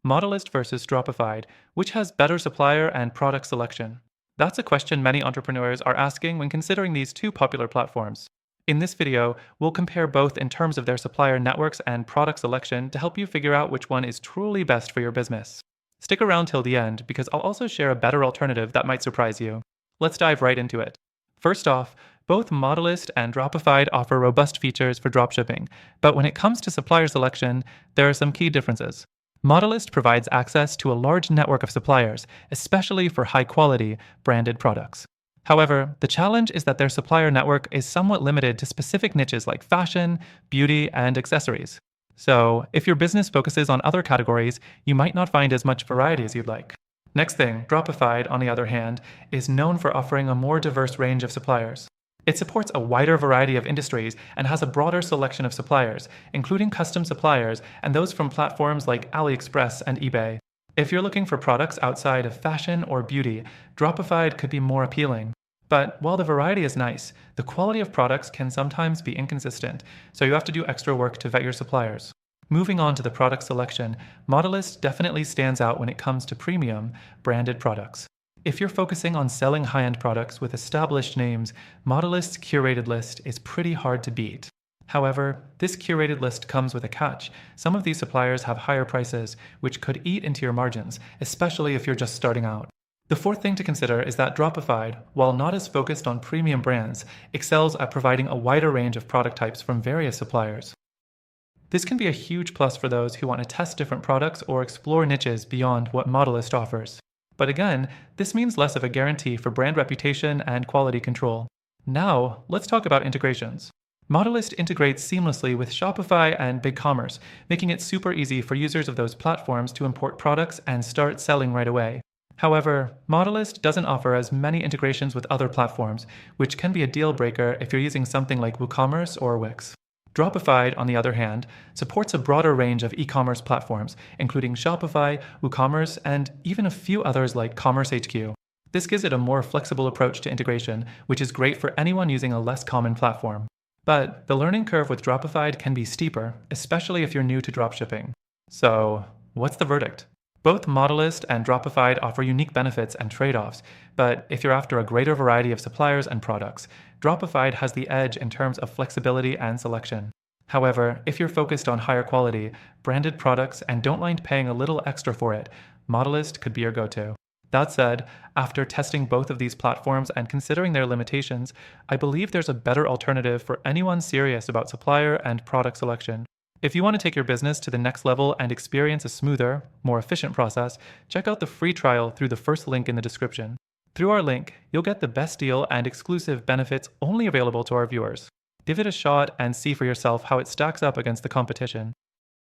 Modalyst versus Dropified, which has better supplier and product selection? That's a question many entrepreneurs are asking when considering these two popular platforms. In this video, we'll compare both in terms of their supplier networks and product selection to help you figure out which one is truly best for your business. Stick around till the end because I'll also share a better alternative that might surprise you. Let's dive right into it. First off, both Modalyst and Dropified offer robust features for dropshipping, but when it comes to supplier selection, there are some key differences. Modalyst provides access to a large network of suppliers, especially for high-quality, branded products. However, the challenge is that their supplier network is somewhat limited to specific niches like fashion, beauty, and accessories. So, if your business focuses on other categories, you might not find as much variety as you'd like. Next thing, Dropified, on the other hand, is known for offering a more diverse range of suppliers. It supports a wider variety of industries and has a broader selection of suppliers, including custom suppliers and those from platforms like AliExpress and eBay. If you're looking for products outside of fashion or beauty, Dropified could be more appealing. But while the variety is nice, the quality of products can sometimes be inconsistent, so you have to do extra work to vet your suppliers. Moving on to the product selection, Modalyst definitely stands out when it comes to premium, branded products. If you're focusing on selling high-end products with established names, Modalyst's curated list is pretty hard to beat. However, this curated list comes with a catch. Some of these suppliers have higher prices, which could eat into your margins, especially if you're just starting out. The fourth thing to consider is that Dropified, while not as focused on premium brands, excels at providing a wider range of product types from various suppliers. This can be a huge plus for those who want to test different products or explore niches beyond what Modalyst offers. But again, this means less of a guarantee for brand reputation and quality control. Now, let's talk about integrations. Modalyst integrates seamlessly with Shopify and BigCommerce, making it super easy for users of those platforms to import products and start selling right away. However, Modalyst doesn't offer as many integrations with other platforms, which can be a deal breaker if you're using something like WooCommerce or Wix. Dropified, on the other hand, supports a broader range of e-commerce platforms, including Shopify, WooCommerce, and even a few others like Commerce HQ. This gives it a more flexible approach to integration, which is great for anyone using a less common platform. But the learning curve with Dropified can be steeper, especially if you're new to dropshipping. So, what's the verdict? Both Modalyst and Dropified offer unique benefits and trade-offs, but if you're after a greater variety of suppliers and products, Dropified has the edge in terms of flexibility and selection. However, if you're focused on higher quality, branded products and don't mind paying a little extra for it, Modalyst could be your go-to. That said, after testing both of these platforms and considering their limitations, I believe there's a better alternative for anyone serious about supplier and product selection. If you want to take your business to the next level and experience a smoother, more efficient process, check out the free trial through the first link in the description. Through our link, you'll get the best deal and exclusive benefits only available to our viewers. Give it a shot and see for yourself how it stacks up against the competition.